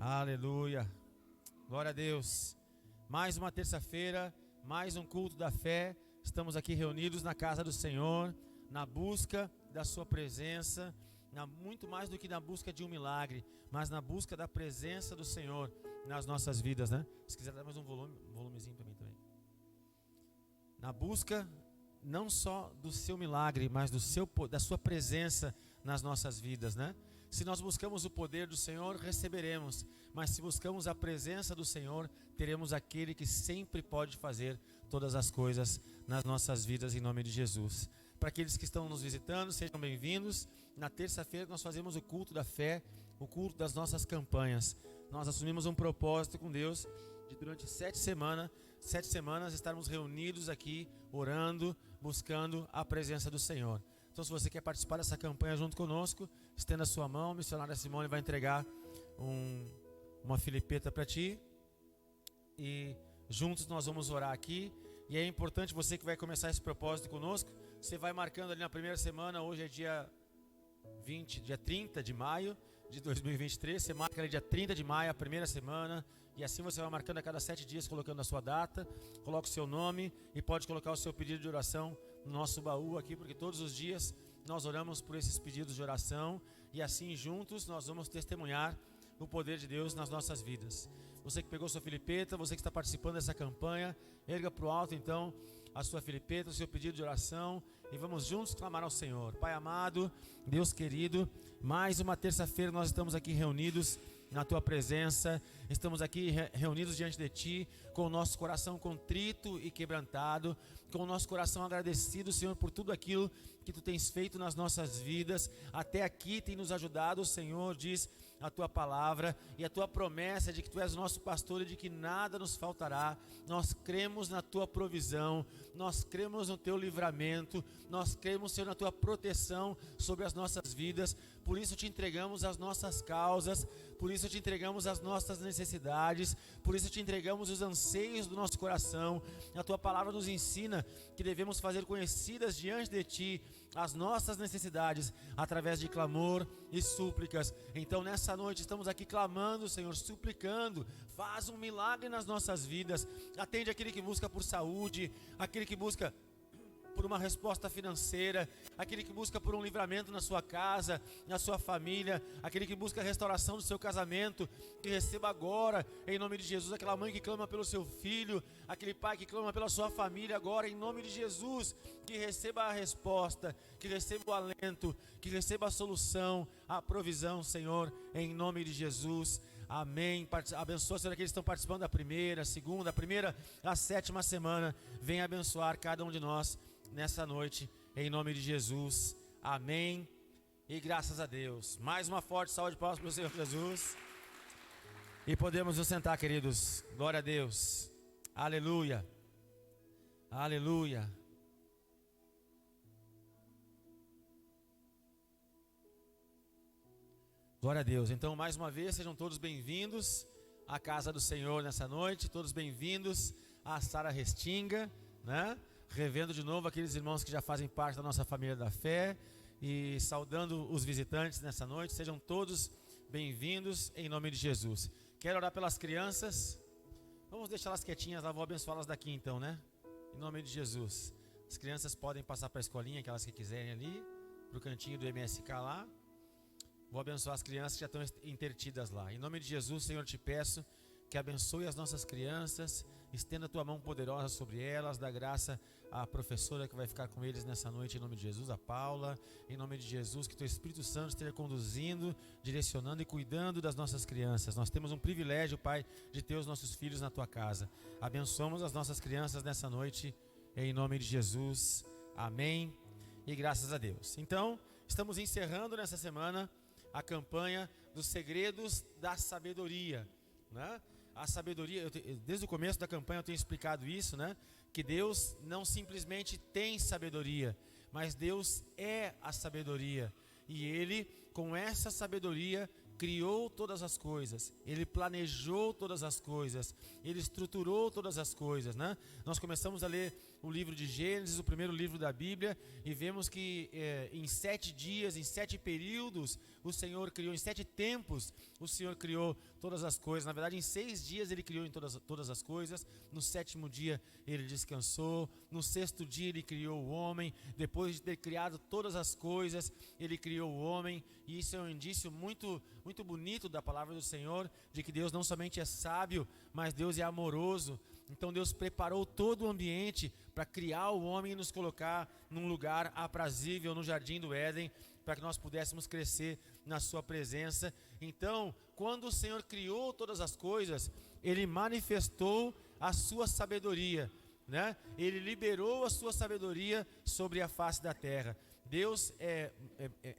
Aleluia, glória a Deus. Mais uma terça-feira, mais um culto da fé. Estamos aqui reunidos na casa do Senhor, na busca da sua presença, muito mais do que na busca de um milagre, mas na busca da presença do Senhor nas nossas vidas, né? Se quiser dar mais um volumezinho para mim também. Na busca não só do seu milagre, mas da sua presença nas nossas vidas, né? Se nós buscamos o poder do Senhor, receberemos. Mas se buscamos a presença do Senhor, teremos aquele que sempre pode fazer todas as coisas nas nossas vidas, em nome de Jesus. Para aqueles que estão nos visitando, sejam bem-vindos. Na terça-feira nós fazemos o culto da fé, o culto das nossas campanhas. Nós assumimos um propósito com Deus de durante 7 semanas estarmos reunidos aqui, orando, buscando a presença do Senhor. Então, se você quer participar dessa campanha junto conosco, estenda a sua mão. A missionária Simone vai entregar uma filipeta para ti. E juntos nós vamos orar aqui. E é importante, você que vai começar esse propósito conosco, você vai marcando ali na primeira semana. Hoje é dia 30 de maio de 2023. Você marca ali dia 30 de maio, a primeira semana. E assim você vai marcando a cada 7 dias, colocando a sua data. Coloca o seu nome e pode colocar o seu pedido de oração no nosso baú aqui, porque todos os dias nós oramos por esses pedidos de oração. E assim juntos nós vamos testemunhar o poder de Deus nas nossas vidas. Você que pegou sua filipeta, você que está participando dessa campanha, erga para o alto então a sua filipeta, o seu pedido de oração, e vamos juntos clamar ao Senhor. Pai amado, Deus querido, mais uma terça-feira nós estamos aqui reunidos na Tua presença, estamos aqui reunidos diante de Ti, com o nosso coração contrito e quebrantado, com o nosso coração agradecido, Senhor, por tudo aquilo que Tu tens feito nas nossas vidas. Até aqui tem nos ajudado, Senhor, diz a Tua palavra, e a Tua promessa de que Tu és o nosso pastor e de que nada nos faltará. Nós cremos na Tua provisão, nós cremos no Teu livramento, nós cremos, Senhor, na Tua proteção sobre as nossas vidas. Por isso Te entregamos as nossas causas, por isso Te entregamos as nossas necessidades, por isso Te entregamos os anseios do nosso coração. A Tua palavra nos ensina que devemos fazer conhecidas diante de Ti as nossas necessidades, através de clamor e súplicas. Então nessa noite estamos aqui clamando, Senhor, suplicando, faz um milagre nas nossas vidas. Atende aquele que busca por saúde, aquele que busca por uma resposta financeira, aquele que busca por um livramento na sua casa, na sua família, aquele que busca a restauração do seu casamento, que receba agora, em nome de Jesus. Aquela mãe que clama pelo seu filho, aquele pai que clama pela sua família agora, em nome de Jesus, que receba a resposta, que receba o alento, que receba a solução, a provisão, Senhor, em nome de Jesus. Amém. Abençoa, Senhor, aqueles que estão participando da primeira, segunda, a 7ª semana. Venha abençoar cada um de nós nessa noite, em nome de Jesus. Amém. E graças a Deus. Mais uma forte salva de palmas para o Senhor Jesus. E podemos nos sentar, queridos. Glória a Deus. Aleluia. Aleluia. Glória a Deus. Então, mais uma vez, sejam todos bem-vindos à casa do Senhor nessa noite. Todos bem-vindos à Sara Restinga, né? Revendo de novo aqueles irmãos que já fazem parte da nossa família da fé e saudando os visitantes nessa noite. Sejam todos bem-vindos em nome de Jesus. Quero orar pelas crianças. Vamos deixá-las quietinhas lá, vou abençoá-las daqui então, né? Em nome de Jesus. As crianças podem passar para a escolinha, aquelas que quiserem ali, para o cantinho do MSK lá. Vou abençoar as crianças que já estão intertidas lá. Em nome de Jesus, Senhor, te peço que abençoe as nossas crianças, estenda a Tua mão poderosa sobre elas, dá graça à professora que vai ficar com eles nessa noite, em nome de Jesus, a Paula, em nome de Jesus, que Teu Espírito Santo esteja conduzindo, direcionando e cuidando das nossas crianças. Nós temos um privilégio, Pai, de ter os nossos filhos na Tua casa. Abençoamos as nossas crianças nessa noite, em nome de Jesus, amém, e graças a Deus. Então, estamos encerrando nessa semana a campanha dos segredos da sabedoria, né? A sabedoria, desde o começo da campanha eu tenho explicado isso, né? Que Deus não simplesmente tem sabedoria, mas Deus é a sabedoria. E Ele, com essa sabedoria, criou todas as coisas, Ele planejou todas as coisas, Ele estruturou todas as coisas, né? Nós começamos a ler o livro de Gênesis, o primeiro livro da Bíblia, e vemos que em 7 dias, em 7 períodos, o Senhor criou, em 7 tempos o Senhor criou todas as coisas. Na verdade, em 6 dias ele criou todas as coisas. No 7º dia ele descansou. No 6º dia ele criou o homem. Depois de ter criado todas as coisas, ele criou o homem. E isso é um indício muito, muito bonito da palavra do Senhor, de que Deus não somente é sábio, mas Deus é amoroso. Então Deus preparou todo o ambiente para criar o homem e nos colocar num lugar aprazível no jardim do Éden, para que nós pudéssemos crescer na sua presença. Então, quando o Senhor criou todas as coisas, Ele manifestou a sua sabedoria, né? Ele liberou a sua sabedoria sobre a face da terra. Deus é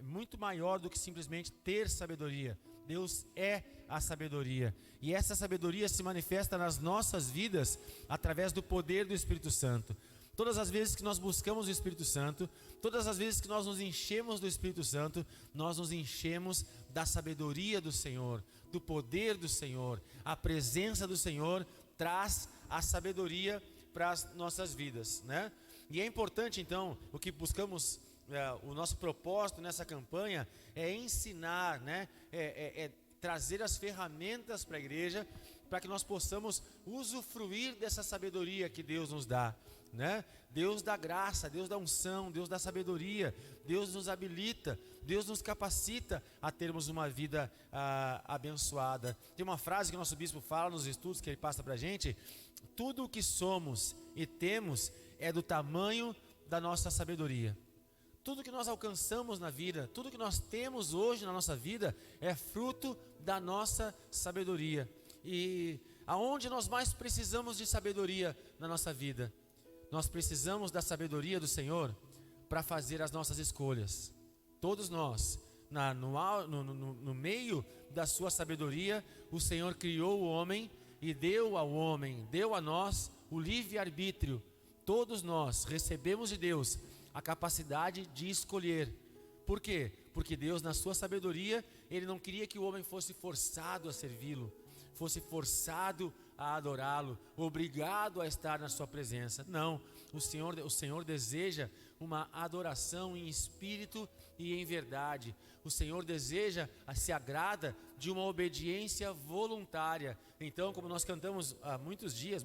muito maior do que simplesmente ter sabedoria. Deus é a sabedoria. E essa sabedoria se manifesta nas nossas vidas através do poder do Espírito Santo. Todas as vezes que nós buscamos o Espírito Santo, todas as vezes que nós nos enchemos do Espírito Santo, nós nos enchemos da sabedoria do Senhor, do poder do Senhor. A presença do Senhor traz a sabedoria para as nossas vidas, né? E é importante, então, o que buscamos, o nosso propósito nessa campanha é ensinar, né? Trazer as ferramentas para a igreja, para que nós possamos usufruir dessa sabedoria que Deus nos dá, né? Deus dá graça, Deus dá unção, Deus dá sabedoria, Deus nos habilita, Deus nos capacita a termos uma vida abençoada. Tem uma frase que o nosso bispo fala nos estudos que ele passa para a gente: tudo o que somos e temos é do tamanho da nossa sabedoria. Tudo que nós alcançamos na vida, tudo que nós temos hoje na nossa vida é fruto da nossa sabedoria. E aonde nós mais precisamos de sabedoria na nossa vida? Nós precisamos da sabedoria do Senhor para fazer as nossas escolhas. Todos nós, no meio da sua sabedoria, o Senhor criou o homem e deu ao homem, deu a nós o livre-arbítrio. Todos nós recebemos de Deus a capacidade de escolher. Por quê? Porque Deus, na sua sabedoria, Ele não queria que o homem fosse forçado a servi-lo, fosse forçado a adorá-lo, obrigado a estar na sua presença. Não, o Senhor deseja uma adoração em espírito e em verdade. O Senhor deseja, se agrada de uma obediência voluntária. Então, como nós cantamos há muitos dias,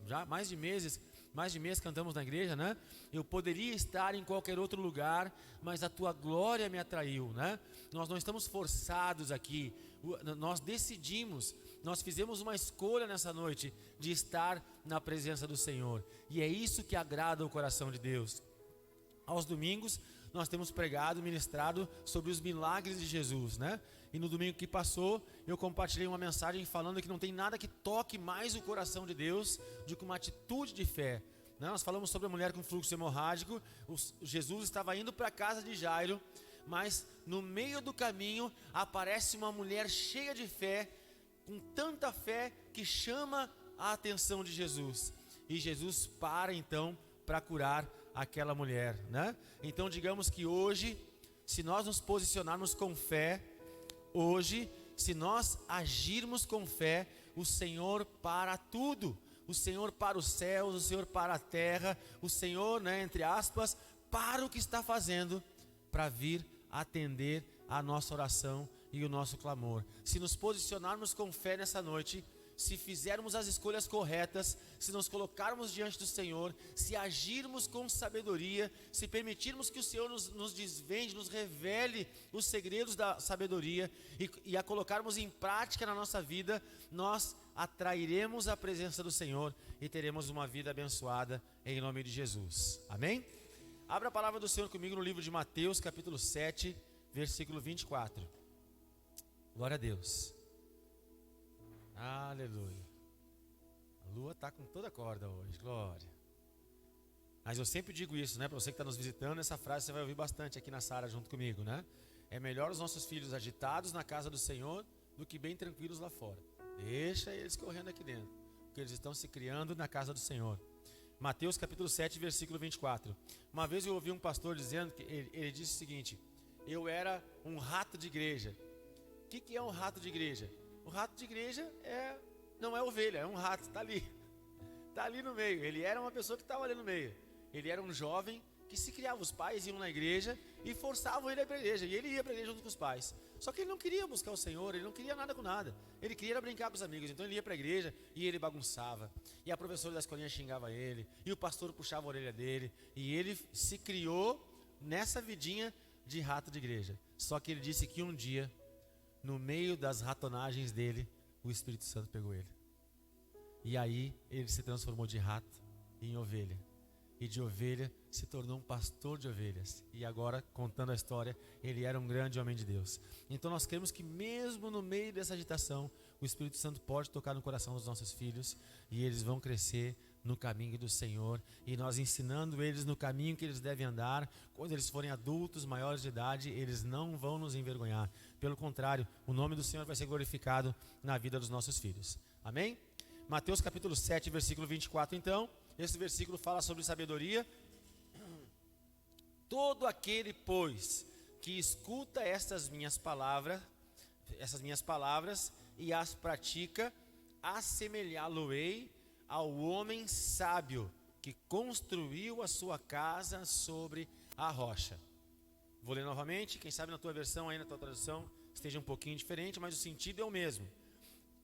já mais de mês cantamos na igreja, né? Eu poderia estar em qualquer outro lugar, mas a tua glória me atraiu, né? Nós não estamos forçados aqui, nós decidimos, nós fizemos uma escolha nessa noite de estar na presença do Senhor, e é isso que agrada o coração de Deus. Aos domingos nós temos pregado, ministrado sobre os milagres de Jesus, né? E no domingo que passou, eu compartilhei uma mensagem falando que não tem nada que toque mais o coração de Deus do que uma atitude de fé, né? Nós falamos sobre a mulher com fluxo hemorrágico. Jesus estava indo para a casa de Jairo, mas no meio do caminho aparece uma mulher cheia de fé, com tanta fé que chama a atenção de Jesus. E Jesus para então para curar aquela mulher, né? Então digamos que hoje, se nós nos posicionarmos com fé, hoje, se nós agirmos com fé, o Senhor para tudo. O Senhor para os céus, o Senhor para a terra, o Senhor, né, entre aspas, para o que está fazendo, para vir atender a nossa oração e o nosso clamor. Se nos posicionarmos com fé nessa noite, se fizermos as escolhas corretas, se nos colocarmos diante do Senhor, se agirmos com sabedoria, se permitirmos que o Senhor nos desvende, nos revele os segredos da sabedoria e a colocarmos em prática na nossa vida, nós atrairemos a presença do Senhor e teremos uma vida abençoada em nome de Jesus. Amém? Abra a palavra do Senhor comigo no livro de Mateus, capítulo 7, versículo 24. Glória a Deus. Aleluia. A lua está com toda a corda hoje, glória. Mas eu sempre digo isso, né? Para você que está nos visitando, essa frase você vai ouvir bastante aqui na Sara junto comigo, né? É melhor os nossos filhos agitados na casa do Senhor do que bem tranquilos lá fora. Deixa eles correndo aqui dentro, porque eles estão se criando na casa do Senhor. Mateus capítulo 7, versículo 24. Uma vez eu ouvi um pastor dizendo, que ele disse o seguinte: eu era um rato de igreja. O que é um rato de igreja? O rato de igreja não é ovelha, é um rato, está ali no meio. Ele era uma pessoa que estava ali no meio. Ele era um jovem que se criava, os pais iam na igreja e forçavam ele a ir para a igreja, e ele ia para a igreja junto com os pais. Só que ele não queria buscar o Senhor, ele não queria nada com nada, ele queria brincar com os amigos. Então ele ia para a igreja e ele bagunçava, e a professora da escolinha xingava ele, e o pastor puxava a orelha dele, e ele se criou nessa vidinha de rato de igreja. Só que ele disse que um dia, no meio das ratonagens dele, o Espírito Santo pegou ele. E aí ele se transformou de rato em ovelha. E de ovelha se tornou um pastor de ovelhas. E agora, contando a história, ele era um grande homem de Deus. Então nós queremos que mesmo no meio dessa agitação, o Espírito Santo pode tocar no coração dos nossos filhos. E eles vão crescer no caminho do Senhor. E nós ensinando eles no caminho que eles devem andar. Quando eles forem adultos, maiores de idade, eles não vão nos envergonhar. Pelo contrário, o nome do Senhor vai ser glorificado na vida dos nossos filhos. Amém? Mateus capítulo 7, versículo 24, então. Esse versículo fala sobre sabedoria. Todo aquele, pois, que escuta estas minhas palavras e as pratica, assemelhá-lo-ei ao homem sábio que construiu a sua casa sobre a rocha. Vou ler novamente, quem sabe na tua versão aí, na tua tradução, esteja um pouquinho diferente, mas o sentido é o mesmo.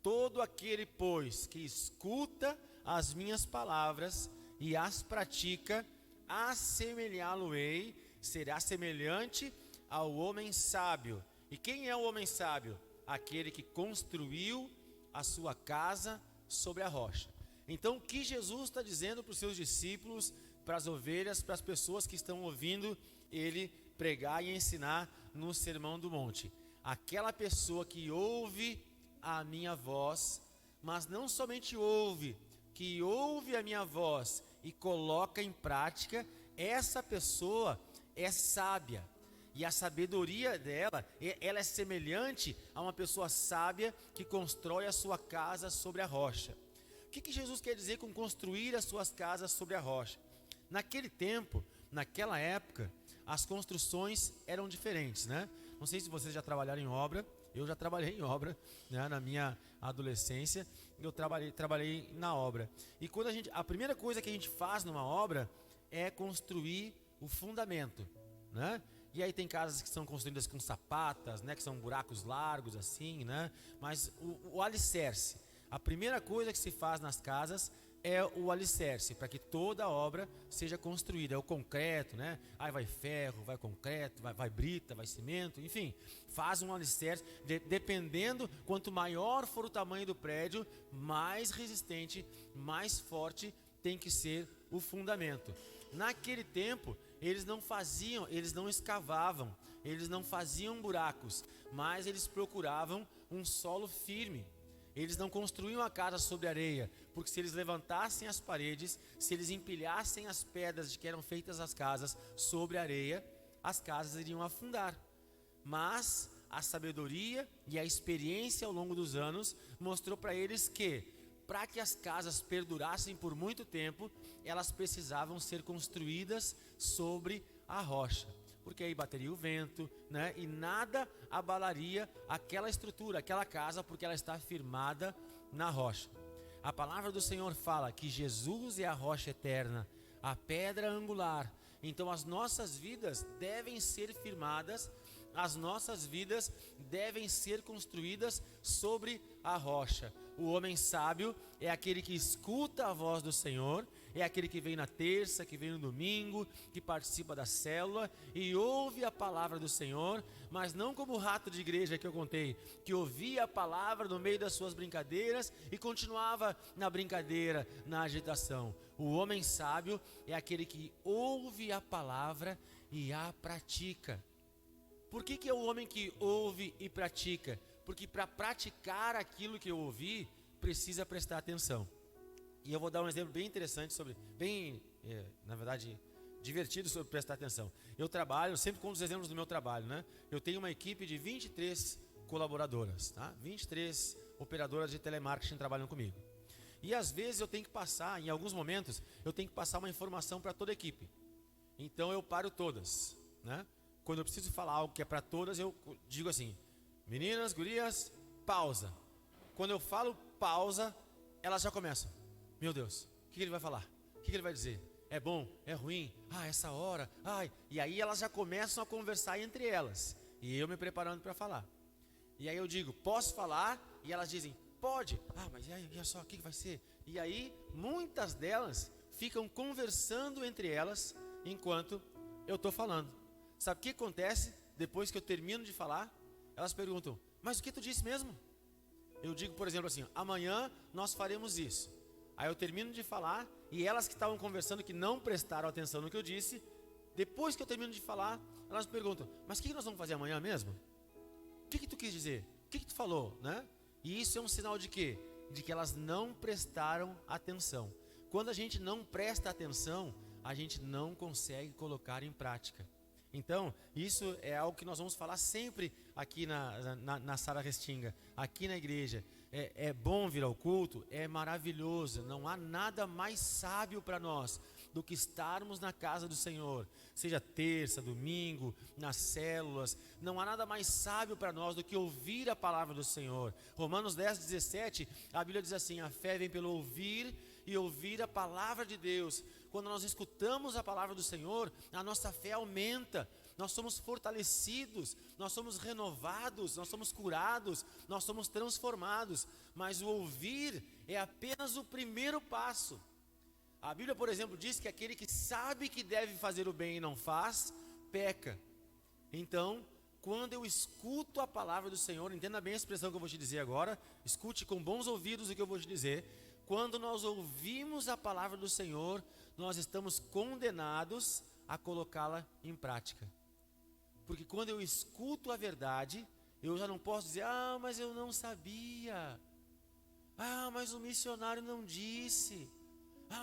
Todo aquele, pois, que escuta as minhas palavras e as pratica, assemelhá-lo-ei, será semelhante ao homem sábio. E quem é o homem sábio? Aquele que construiu a sua casa sobre a rocha. Então, o que Jesus está dizendo para os seus discípulos, para as ovelhas, para as pessoas que estão ouvindo ele pregar e ensinar no Sermão do Monte? Aquela pessoa que ouve a minha voz, mas não somente ouve, que ouve a minha voz e coloca em prática, essa pessoa é sábia. E a sabedoria dela, ela é semelhante a uma pessoa sábia que constrói a sua casa sobre a rocha. O que Jesus quer dizer com construir as suas casas sobre a rocha? Naquele tempo, naquela época, as construções eram diferentes, né? Não sei se vocês já trabalharam em obra. Eu já trabalhei em obra, né? Na minha adolescência, eu trabalhei na obra. E quando a primeira coisa que a gente faz numa obra é construir o fundamento, né? E aí tem casas que são construídas com sapatas, né? Que são buracos largos assim, né? Mas o alicerce, a primeira coisa que se faz nas casas é o alicerce, para que toda a obra seja construída. É o concreto, né? Aí vai ferro, vai concreto, vai brita, vai cimento, enfim, faz um alicerce. Dependendo, quanto maior for o tamanho do prédio, mais resistente, mais forte tem que ser o fundamento. Naquele tempo, eles não escavavam, eles não faziam buracos, mas eles procuravam um solo firme. Eles não construíam a casa sobre areia, porque se eles levantassem as paredes, se eles empilhassem as pedras de que eram feitas as casas sobre a areia, as casas iriam afundar. Mas a sabedoria e a experiência ao longo dos anos mostrou para eles que, para que as casas perdurassem por muito tempo, elas precisavam ser construídas sobre a rocha. Porque aí bateria o vento, né? E nada abalaria aquela estrutura, aquela casa, porque ela está firmada na rocha. A palavra do Senhor fala que Jesus é a rocha eterna, a pedra angular. Então as nossas vidas devem ser firmadas, as nossas vidas devem ser construídas sobre a rocha. O homem sábio é aquele que escuta a voz do Senhor, é aquele que vem na terça, que vem no domingo, que participa da célula e ouve a palavra do Senhor, mas não como o rato de igreja que eu contei, que ouvia a palavra no meio das suas brincadeiras e continuava na brincadeira, na agitação. O homem sábio é aquele que ouve a palavra e a pratica. Por que é o homem que ouve e pratica? Porque para praticar aquilo que eu ouvi, precisa prestar atenção. E eu vou dar um exemplo bem interessante na verdade, divertido sobre prestar atenção. Eu trabalho, sempre com os exemplos do meu trabalho, né? Eu tenho uma equipe de 23 colaboradoras, tá? 23 operadoras de telemarketing trabalham comigo. E às vezes eu tenho que passar, em alguns momentos, eu tenho que passar uma informação para toda a equipe. Então eu paro todas, né? Quando eu preciso falar algo que é para todas, eu digo assim: meninas, gurias, pausa. Quando eu falo pausa, elas já começam. Meu Deus, o que ele vai falar? O que ele vai dizer? É bom? É ruim? Essa hora? E aí elas já começam a conversar entre elas. E eu me preparando para falar. E aí eu digo, posso falar? E elas dizem, pode. Mas e aí, olha só, o que vai ser? E aí, muitas delas ficam conversando entre elas enquanto eu estou falando. Sabe o que acontece depois que eu termino de falar? Elas perguntam, mas o que tu disse mesmo? Eu digo, por exemplo, assim, amanhã nós faremos isso. Aí eu termino de falar e elas que estavam conversando, que não prestaram atenção no que eu disse, depois que eu termino de falar, elas me perguntam, mas o que nós vamos fazer amanhã mesmo? O que tu quis dizer? O que tu falou, né? E isso é um sinal de quê? De que elas não prestaram atenção. Quando a gente não presta atenção, a gente não consegue colocar em prática. Então, isso é algo que nós vamos falar sempre aqui na Sara Restinga, aqui na igreja. É bom vir ao culto, é maravilhoso, não há nada mais sábio para nós do que estarmos na casa do Senhor, seja terça, domingo, nas células. Não há nada mais sábio para nós do que ouvir a palavra do Senhor. Romanos 10:17, a Bíblia diz assim, a fé vem pelo ouvir e ouvir a palavra de Deus. Quando nós escutamos a palavra do Senhor, a nossa fé aumenta, nós somos fortalecidos, nós somos renovados, nós somos curados, nós somos transformados. Mas o ouvir é apenas o primeiro passo. A Bíblia, por exemplo, diz que aquele que sabe que deve fazer o bem e não faz, peca. Então, quando eu escuto a palavra do Senhor, entenda bem a expressão que eu vou te dizer agora, escute com bons ouvidos o que eu vou te dizer. Quando nós ouvimos a palavra do Senhor, nós estamos condenados a colocá-la em prática. Porque quando eu escuto a verdade, eu já não posso dizer, mas eu não sabia. Mas o missionário não disse.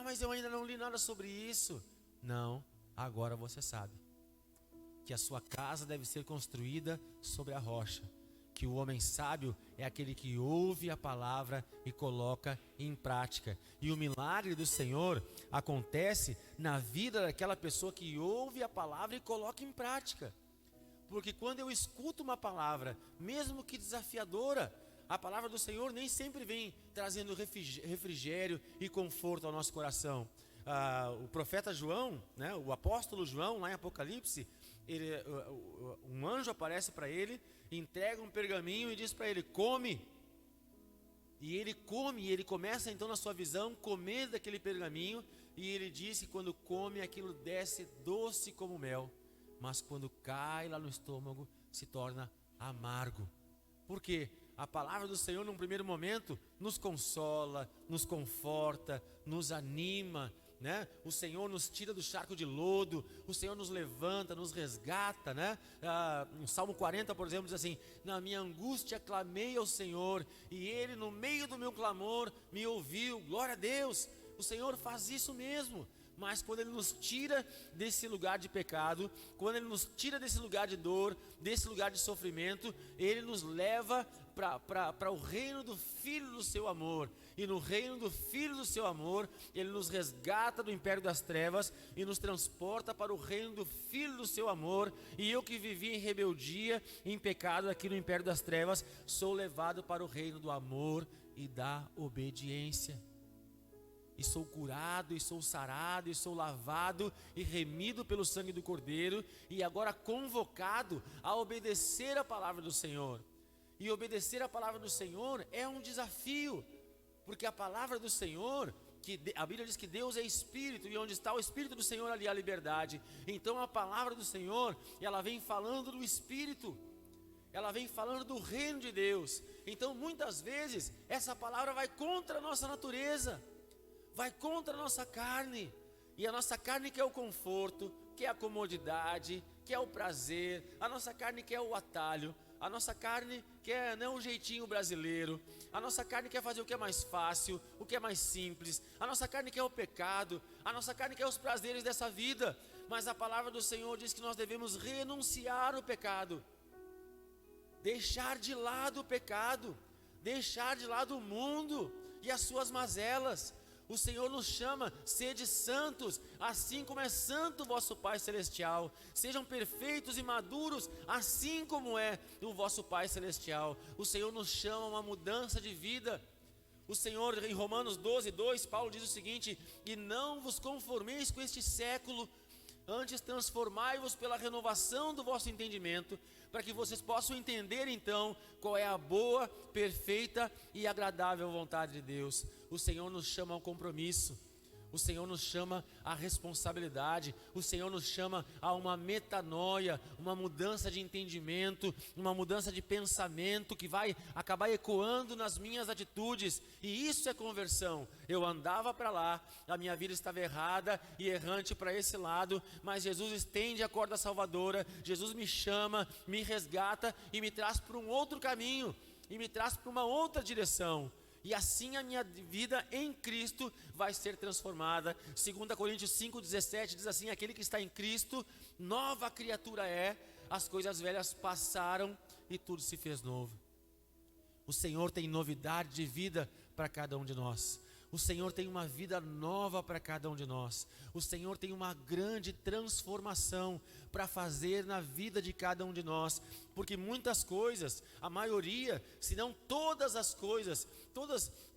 Mas eu ainda não li nada sobre isso. Não, agora você sabe que a sua casa deve ser construída sobre a rocha, que o homem sábio é aquele que ouve a palavra e coloca em prática. E o milagre do Senhor acontece na vida daquela pessoa que ouve a palavra e coloca em prática. Porque quando eu escuto uma palavra, mesmo que desafiadora, a palavra do Senhor nem sempre vem trazendo refrigério e conforto ao nosso coração. O profeta João, né, o apóstolo João, lá em Apocalipse, um anjo aparece para ele, entrega um pergaminho e diz para ele, come. E ele come, e ele começa então na sua visão, comer daquele pergaminho, e ele diz que quando come aquilo desce doce como mel, mas quando cai lá no estômago se torna amargo. Por quê? A palavra do Senhor num primeiro momento nos consola, nos conforta, nos anima, né? O Senhor nos tira do charco de lodo, o Senhor nos levanta, nos resgata, né? No Salmo 40, por exemplo, diz assim, na minha angústia clamei ao Senhor, e Ele no meio do meu clamor me ouviu. Glória a Deus, o Senhor faz isso mesmo. Mas quando Ele nos tira desse lugar de pecado, quando Ele nos tira desse lugar de dor, desse lugar de sofrimento, Ele nos leva para o reino do Filho do seu amor. E no reino do Filho do seu amor, Ele nos resgata do império das trevas e nos transporta para o reino do Filho do seu amor. E eu que vivi em rebeldia, em pecado aqui no império das trevas, sou levado para o reino do amor e da obediência. E sou curado, e sou sarado, e sou lavado e remido pelo sangue do Cordeiro, e agora convocado a obedecer a palavra do Senhor. E obedecer a palavra do Senhor é um desafio, porque a palavra do Senhor, a Bíblia diz que Deus é Espírito, e onde está o Espírito do Senhor, ali há liberdade. Então a palavra do Senhor, ela vem falando do Espírito, ela vem falando do reino de Deus. Então muitas vezes essa palavra vai contra a nossa natureza, vai contra a nossa carne, e a nossa carne quer o conforto, quer a comodidade, quer o prazer, a nossa carne quer o atalho, a nossa carne quer o jeitinho brasileiro, a nossa carne quer fazer o que é mais fácil, o que é mais simples, a nossa carne quer o pecado, a nossa carne quer os prazeres dessa vida. Mas a palavra do Senhor diz que nós devemos renunciar o pecado, deixar de lado o pecado, deixar de lado o mundo e as suas mazelas. O Senhor nos chama, sede santos, assim como é santo o vosso Pai Celestial. Sejam perfeitos e maduros, assim como é o vosso Pai Celestial. O Senhor nos chama a uma mudança de vida. O Senhor, em Romanos 12:2, Paulo diz o seguinte: e não vos conformeis com este século, antes transformai-vos pela renovação do vosso entendimento, para que vocês possam entender então qual é a boa, perfeita e agradável vontade de Deus. O Senhor nos chama ao compromisso, o Senhor nos chama à responsabilidade, o Senhor nos chama a uma metanoia, uma mudança de entendimento, uma mudança de pensamento que vai acabar ecoando nas minhas atitudes, e isso é conversão. Eu andava para lá, a minha vida estava errada e errante para esse lado, mas Jesus estende a corda salvadora, Jesus me chama, me resgata e me traz para um outro caminho, e me traz para uma outra direção. E assim a minha vida em Cristo vai ser transformada. 2 Coríntios 5,17 diz assim: aquele que está em Cristo, nova criatura é, as coisas velhas passaram e tudo se fez novo. O Senhor tem novidade de vida para cada um de nós. O Senhor tem uma vida nova para cada um de nós. O Senhor tem uma grande transformação para fazer na vida de cada um de nós. Porque muitas coisas, a maioria, se não todas as coisas,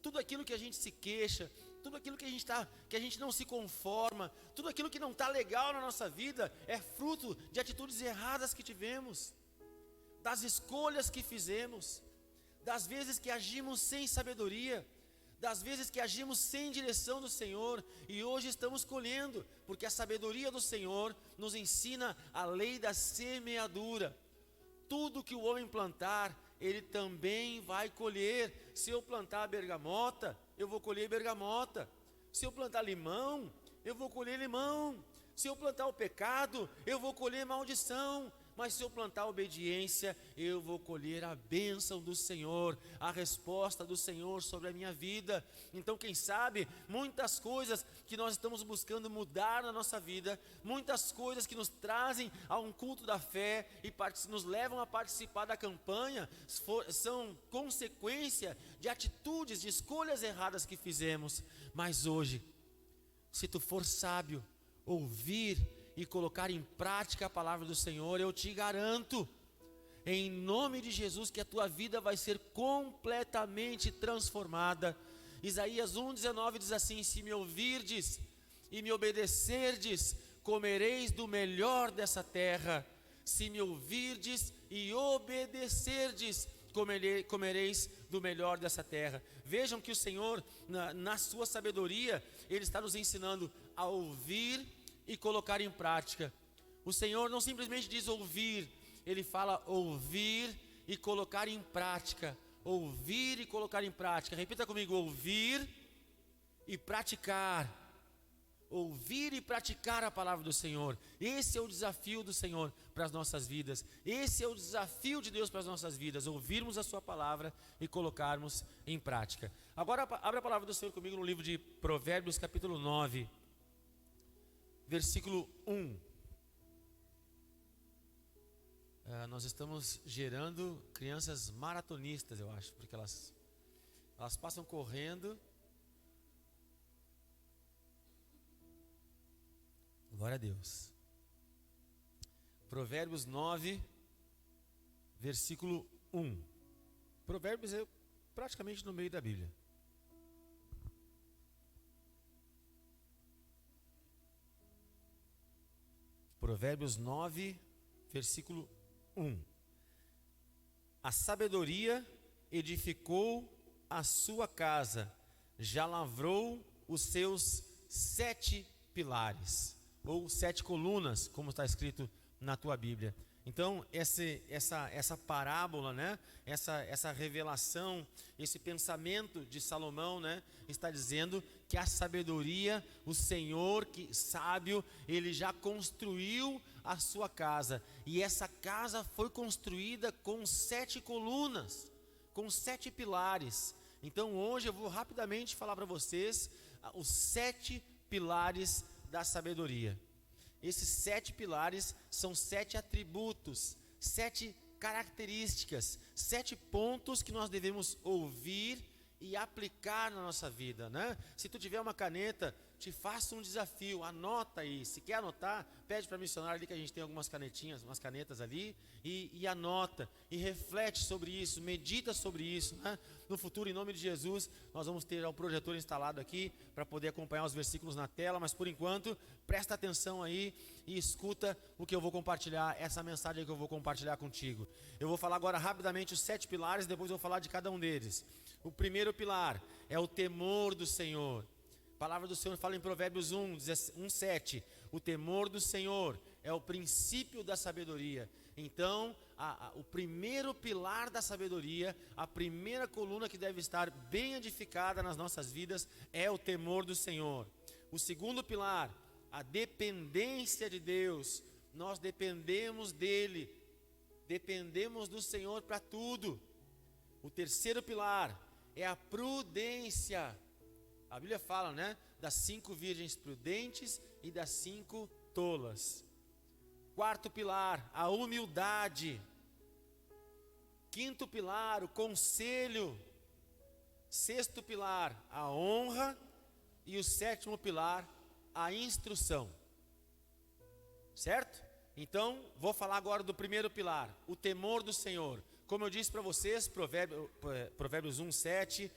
tudo aquilo que a gente se queixa, tudo aquilo que a gente não se conforma, tudo aquilo que não está legal na nossa vida, é fruto de atitudes erradas que tivemos, das escolhas que fizemos, das vezes que agimos sem sabedoria, das vezes que agimos sem direção do Senhor, e hoje estamos colhendo, porque a sabedoria do Senhor nos ensina a lei da semeadura. Tudo que o homem plantar, ele também vai colher. Se eu plantar bergamota, eu vou colher bergamota. Se eu plantar limão, eu vou colher limão. Se eu plantar o pecado, eu vou colher maldição. Mas se eu plantar obediência, eu vou colher a bênção do Senhor, a resposta do Senhor sobre a minha vida. Então, quem sabe, muitas coisas que nós estamos buscando mudar na nossa vida, muitas coisas que nos trazem a um culto da fé e nos levam a participar da campanha, são consequência de atitudes, de escolhas erradas que fizemos. Mas hoje, se tu for sábio, ouvir e colocar em prática a palavra do Senhor, eu te garanto, em nome de Jesus, que a tua vida vai ser completamente transformada. Isaías 1,19 diz assim: se me ouvirdes e me obedecerdes, comereis do melhor dessa terra. Se me ouvirdes e obedecerdes, comereis do melhor dessa terra. Vejam que o Senhor, na sua sabedoria, Ele está nos ensinando a ouvir e colocar em prática. O Senhor não simplesmente diz ouvir, Ele fala ouvir e colocar em prática. Ouvir e colocar em prática. Repita comigo: ouvir e praticar. Ouvir e praticar a palavra do Senhor. Esse é o desafio do Senhor para as nossas vidas. Esse é o desafio de Deus para as nossas vidas: ouvirmos a sua palavra e colocarmos em prática. Agora abra a palavra do Senhor comigo no livro de Provérbios, capítulo 9. Versículo 1. Nós estamos gerando crianças maratonistas, eu acho, porque elas passam correndo. Glória a Deus. Provérbios 9, versículo 1. Provérbios é praticamente no meio da Bíblia. Provérbios 9, versículo 1. A sabedoria edificou a sua casa, já lavrou os seus 7 pilares, ou 7 colunas, como está escrito na tua Bíblia. Então, essa parábola, né? essa revelação, esse pensamento de Salomão, né? Está dizendo que a sabedoria, o Senhor que sábio, Ele já construiu a sua casa. E essa casa foi construída com 7 colunas, com 7 pilares. Então hoje eu vou rapidamente falar para vocês os 7 pilares da sabedoria. Esses 7 pilares são 7 atributos, 7 características, 7 pontos que nós devemos ouvir e aplicar na nossa vida, né? Se tu tiver uma caneta, te faço um desafio, anota aí. Se quer anotar, pede para a missionária ali que a gente tem algumas canetinhas, umas canetas ali, e anota, e reflete sobre isso, medita sobre isso, né? No futuro, em nome de Jesus, nós vamos ter o projetor instalado aqui para poder acompanhar os versículos na tela, mas por enquanto, presta atenção aí e escuta o que eu vou compartilhar, essa mensagem que eu vou compartilhar contigo. Eu vou falar agora rapidamente os 7 pilares, depois eu vou falar de cada um deles. O primeiro pilar é o temor do Senhor. A palavra do Senhor fala em Provérbios 1:7. O temor do Senhor é o princípio da sabedoria. Então, o primeiro pilar da sabedoria, a primeira coluna que deve estar bem edificada nas nossas vidas é o temor do Senhor. O segundo pilar, a dependência de Deus. Nós dependemos dEle, dependemos do Senhor para tudo. O terceiro pilar é a prudência. A Bíblia fala, né, das 5 virgens prudentes e das 5 tolas. Quarto pilar, a humildade. Quinto pilar, o conselho. Sexto pilar, a honra. E o sétimo pilar, a instrução. Certo? Então, vou falar agora do primeiro pilar, o temor do Senhor. Como eu disse para vocês, Provérbios 1:7,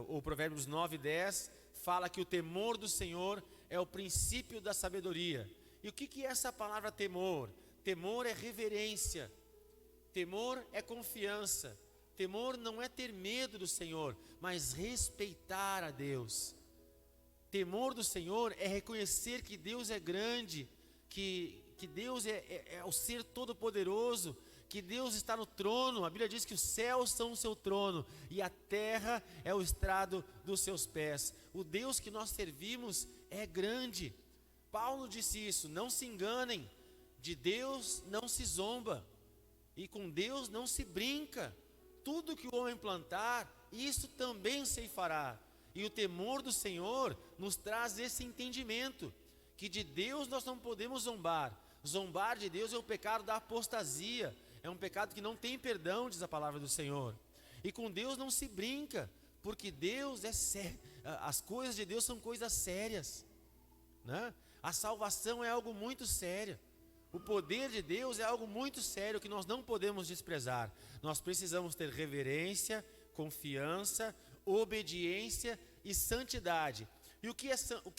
ou Provérbios 9:10, fala que o temor do Senhor é o princípio da sabedoria. E o que é essa palavra temor? Temor é reverência, temor é confiança, temor não é ter medo do Senhor, mas respeitar a Deus. Temor do Senhor é reconhecer que Deus é grande, que Deus é o ser todo-poderoso, que Deus está no trono. A Bíblia diz que os céus são o seu trono e a terra é o estrado dos seus pés. O Deus que nós servimos é grande. Paulo disse isso, não se enganem, de Deus não se zomba e com Deus não se brinca. Tudo que o homem plantar, isso também ceifará. E o temor do Senhor nos traz esse entendimento, que de Deus nós não podemos zombar. Zombar de Deus é o pecado da apostasia, é um pecado que não tem perdão, diz a palavra do Senhor. E com Deus não se brinca, porque Deus é sério, as coisas de Deus são coisas sérias, né? A salvação é algo muito sério, o poder de Deus é algo muito sério que nós não podemos desprezar. Nós precisamos ter reverência, confiança, obediência e santidade. E o que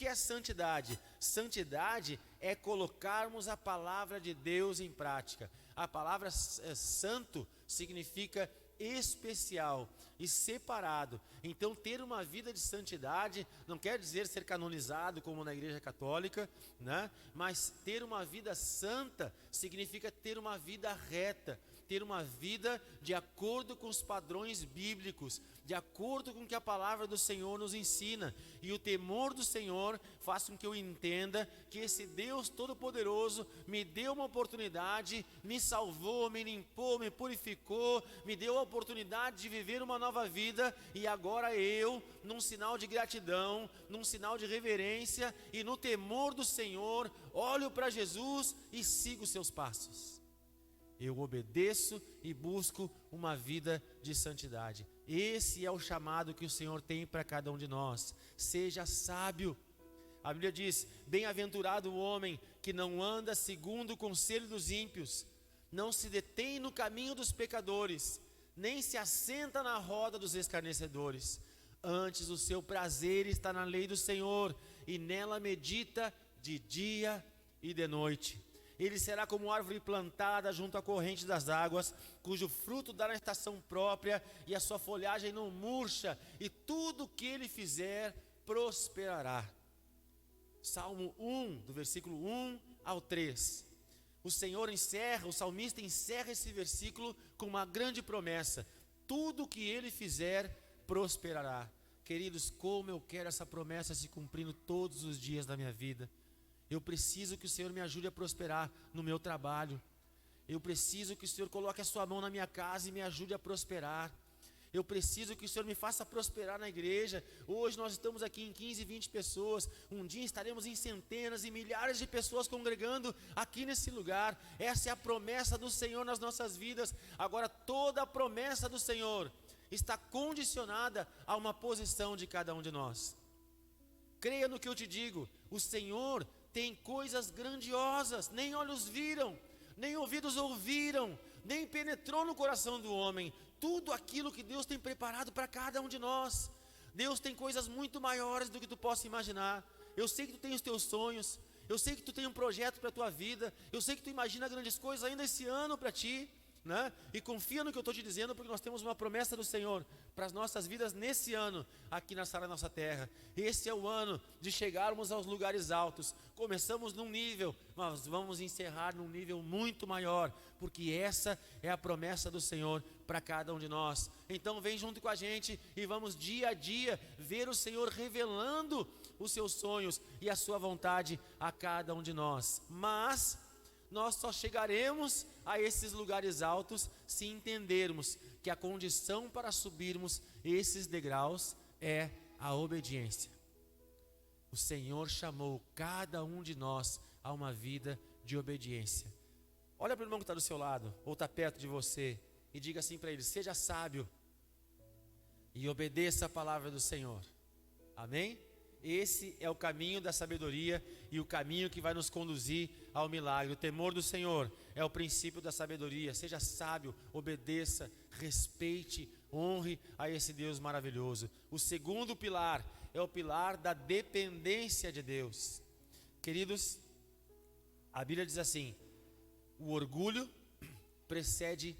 é santidade? Santidade é colocarmos a palavra de Deus em prática. A palavra santo significa especial e separado. Então, ter uma vida de santidade não quer dizer ser canonizado como na Igreja Católica, né? Mas ter uma vida santa significa ter uma vida reta, ter uma vida de acordo com os padrões bíblicos, de acordo com o que a palavra do Senhor nos ensina. E o temor do Senhor faz com que eu entenda que esse Deus Todo-Poderoso me deu uma oportunidade, me salvou, me limpou, me purificou, me deu a oportunidade de viver uma nova vida, e agora eu, num sinal de gratidão, num sinal de reverência e no temor do Senhor, olho para Jesus e sigo seus passos. Eu obedeço e busco uma vida de santidade. Esse é o chamado que o Senhor tem para cada um de nós. Seja sábio. A Bíblia diz: bem-aventurado o homem que não anda segundo o conselho dos ímpios, não se detém no caminho dos pecadores, nem se assenta na roda dos escarnecedores. Antes o seu prazer está na lei do Senhor, e nela medita de dia e de noite. Ele será como árvore plantada junto à corrente das águas, cujo fruto dá na estação própria, e a sua folhagem não murcha, e tudo o que ele fizer prosperará. Salmo 1, do versículo 1 ao 3. O salmista encerra esse versículo com uma grande promessa: tudo o que ele fizer prosperará. Queridos, como eu quero essa promessa se cumprindo todos os dias da minha vida. Eu preciso que o Senhor me ajude a prosperar no meu trabalho. Eu preciso que o Senhor coloque a sua mão na minha casa e me ajude a prosperar. Eu preciso que o Senhor me faça prosperar na igreja. Hoje nós estamos aqui em 15, 20 pessoas. Um dia estaremos em centenas e milhares de pessoas congregando aqui nesse lugar. Essa é a promessa do Senhor nas nossas vidas. Agora, toda a promessa do Senhor está condicionada a uma posição de cada um de nós. Creia no que eu te digo, o Senhor tem coisas grandiosas, nem olhos viram, nem ouvidos ouviram, nem penetrou no coração do homem, tudo aquilo que Deus tem preparado para cada um de nós. Deus tem coisas muito maiores do que tu possa imaginar. Eu sei que tu tem os teus sonhos, eu sei que tu tem um projeto para a tua vida, eu sei que tu imagina grandes coisas ainda esse ano para ti, né? E confia no que eu estou te dizendo, porque nós temos uma promessa do Senhor para as nossas vidas nesse ano, aqui na sala da nossa terra. Esse é o ano de chegarmos aos lugares altos. Começamos num nível, mas vamos encerrar num nível muito maior, porque essa é a promessa do Senhor para cada um de nós. Então vem junto com a gente e vamos dia a dia ver o Senhor revelando os seus sonhos e a sua vontade a cada um de nós. Mas nós só chegaremos a esses lugares altos se entendermos que a condição para subirmos esses degraus é a obediência. O Senhor chamou cada um de nós a uma vida de obediência. Olha para o irmão que está do seu lado, ou está perto de você, e diga assim para ele: seja sábio e obedeça a palavra do Senhor. Amém? Esse é o caminho da sabedoria e o caminho que vai nos conduzir ao milagre. O temor do Senhor é o princípio da sabedoria. Seja sábio, obedeça, respeite, honre a esse Deus maravilhoso. O segundo pilar é o pilar da dependência de Deus. Queridos, a Bíblia diz assim: o orgulho precede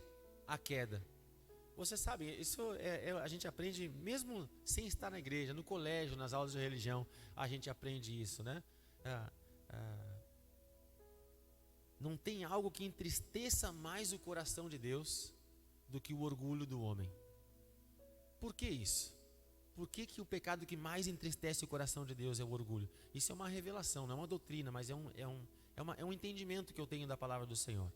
a queda. Você sabe, isso a gente aprende mesmo sem estar na igreja, no colégio, nas aulas de religião, a gente aprende isso, né? Não tem algo que entristeça mais o coração de Deus do que o orgulho do homem. Por que isso? Por que o pecado que mais entristece o coração de Deus é o orgulho? Isso é uma revelação, não é uma doutrina, mas é um entendimento que eu tenho da palavra do Senhor.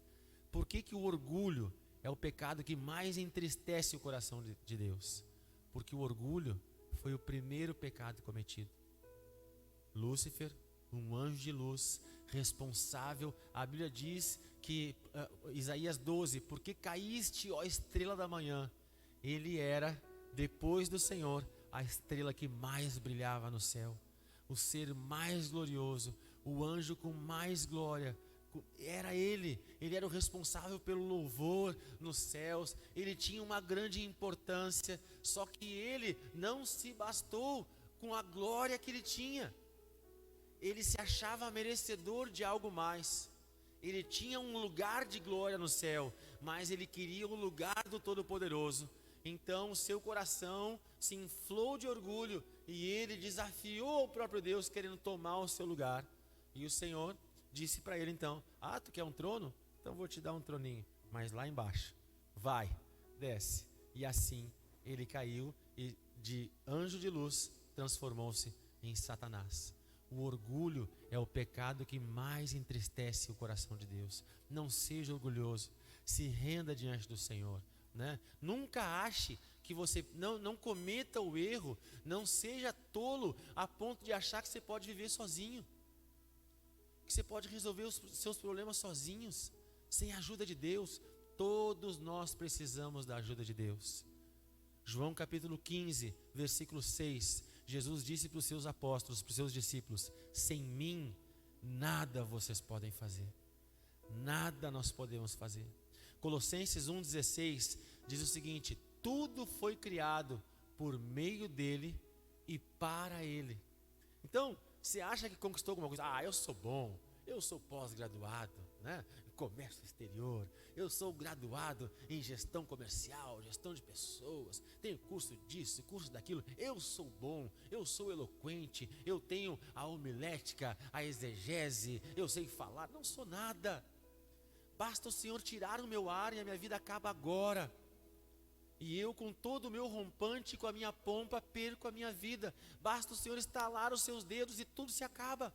Por que o orgulho é o pecado que mais entristece o coração de Deus? Porque o orgulho foi o primeiro pecado cometido. Lúcifer, um anjo de luz, responsável. A Bíblia diz que, Isaías 12, porque caíste, ó estrela da manhã. Ele era, depois do Senhor, a estrela que mais brilhava no céu, o ser mais glorioso, o anjo com mais glória. Era ele era o responsável pelo louvor nos céus, ele tinha uma grande importância, só que ele não se bastou com a glória que ele tinha, ele se achava merecedor de algo mais, ele tinha um lugar de glória no céu, mas ele queria o lugar do Todo-Poderoso. Então o seu coração se inflou de orgulho e ele desafiou o próprio Deus, querendo tomar o seu lugar. E o Senhor disse para ele então: tu quer um trono? Então vou te dar um troninho, mas lá embaixo, vai, desce. E assim ele caiu e de anjo de luz transformou-se em Satanás. O orgulho é o pecado que mais entristece o coração de Deus. Não seja orgulhoso, se renda diante do Senhor, né? Nunca ache que você não cometa o erro, não seja tolo a ponto de achar que você pode viver sozinho, que você pode resolver os seus problemas sozinhos, sem a ajuda de Deus. Todos nós precisamos da ajuda de Deus. João capítulo 15, versículo 6, Jesus disse para os seus apóstolos, para os seus discípulos: sem mim, nada vocês podem fazer, nada nós podemos fazer. Colossenses 1,16 diz o seguinte: tudo foi criado por meio dele e para ele. Então, você acha que conquistou alguma coisa? Eu sou bom, eu sou pós-graduado, né? Em comércio exterior, eu sou graduado em gestão comercial, gestão de pessoas, tenho curso disso, curso daquilo, eu sou bom, eu sou eloquente, eu tenho a homilética, a exegese, eu sei falar. Não sou nada. Basta o Senhor tirar o meu ar e a minha vida acaba agora. E eu, com todo o meu rompante, com a minha pompa, perco a minha vida. Basta o Senhor estalar os seus dedos e tudo se acaba.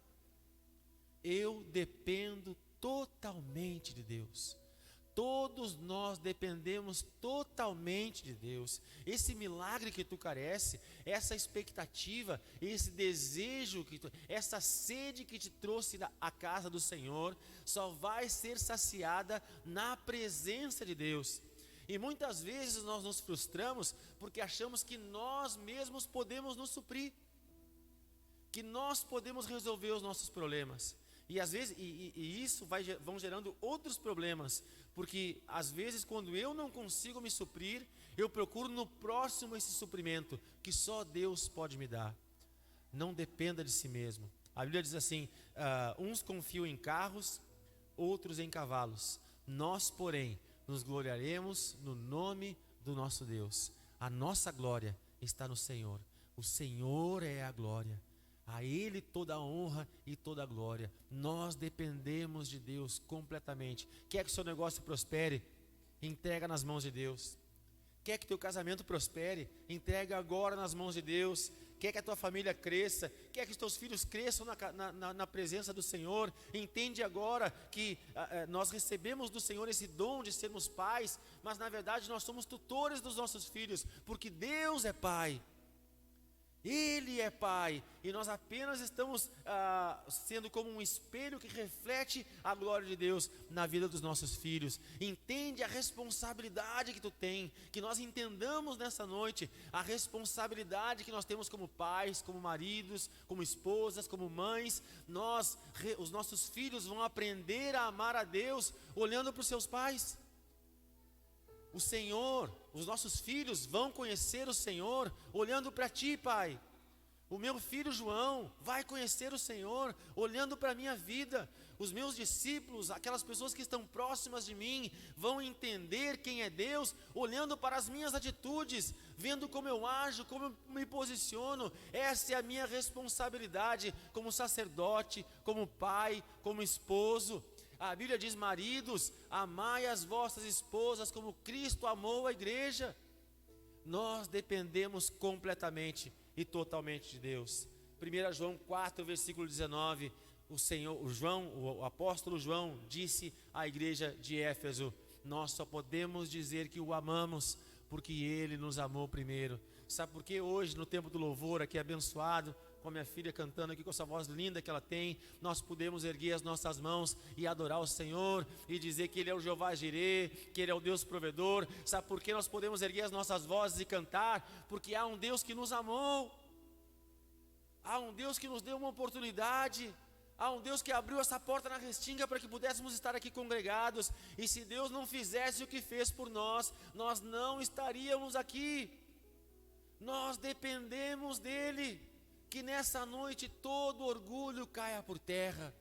Eu dependo totalmente de Deus. Todos nós dependemos totalmente de Deus. Esse milagre que tu carece, essa expectativa, esse desejo, essa sede que te trouxe à casa do Senhor, só vai ser saciada na presença de Deus. E muitas vezes nós nos frustramos porque achamos que nós mesmos podemos nos suprir, que nós podemos resolver os nossos problemas. E às vezes, isso vão gerando outros problemas, porque às vezes quando eu não consigo me suprir, eu procuro no próximo esse suprimento, que só Deus pode me dar. Não dependa de si mesmo. A Bíblia diz assim, uns confiam em carros, outros em cavalos. Nós, porém, nos gloriaremos no nome do nosso Deus. A nossa glória está no Senhor. O Senhor é a glória. A Ele toda a honra e toda a glória. Nós dependemos de Deus completamente. Quer que o seu negócio prospere? Entrega nas mãos de Deus. Quer que teu casamento prospere? Entrega agora nas mãos de Deus. Quer que a tua família cresça? Quer que os teus filhos cresçam na presença do Senhor? Entende agora que nós recebemos do Senhor esse dom de sermos pais, mas na verdade nós somos tutores dos nossos filhos, porque Deus é Pai. Ele é Pai, e nós apenas estamos sendo como um espelho que reflete a glória de Deus na vida dos nossos filhos. Entende a responsabilidade que tu tem, que nós entendamos nessa noite a responsabilidade que nós temos como pais, como maridos, como esposas, como mães. Os nossos filhos vão aprender a amar a Deus olhando para os seus pais. O Senhor, os nossos filhos vão conhecer o Senhor olhando para ti, Pai. O meu filho João vai conhecer o Senhor olhando para a minha vida. Os meus discípulos, aquelas pessoas que estão próximas de mim, vão entender quem é Deus olhando para as minhas atitudes, vendo como eu ajo, como eu me posiciono. Essa é a minha responsabilidade como sacerdote, como pai, como esposo. A Bíblia diz: maridos, amai as vossas esposas como Cristo amou a igreja. Nós dependemos completamente e totalmente de Deus. 1 João 4, versículo 19, o apóstolo João disse à igreja de Éfeso: nós só podemos dizer que o amamos porque Ele nos amou primeiro. Sabe por que hoje no tempo do louvor aqui abençoado, com a minha filha cantando aqui com essa voz linda que ela tem, nós podemos erguer as nossas mãos e adorar o Senhor e dizer que Ele é o Jeová Jirê, que Ele é o Deus provedor? Sabe por que nós podemos erguer as nossas vozes e cantar? Porque há um Deus que nos amou, há um Deus que nos deu uma oportunidade, há um Deus que abriu essa porta na Restinga para que pudéssemos estar aqui congregados. E se Deus não fizesse o que fez por nós, nós não estaríamos aqui. Nós dependemos dEle. Que nessa noite todo orgulho caia por terra,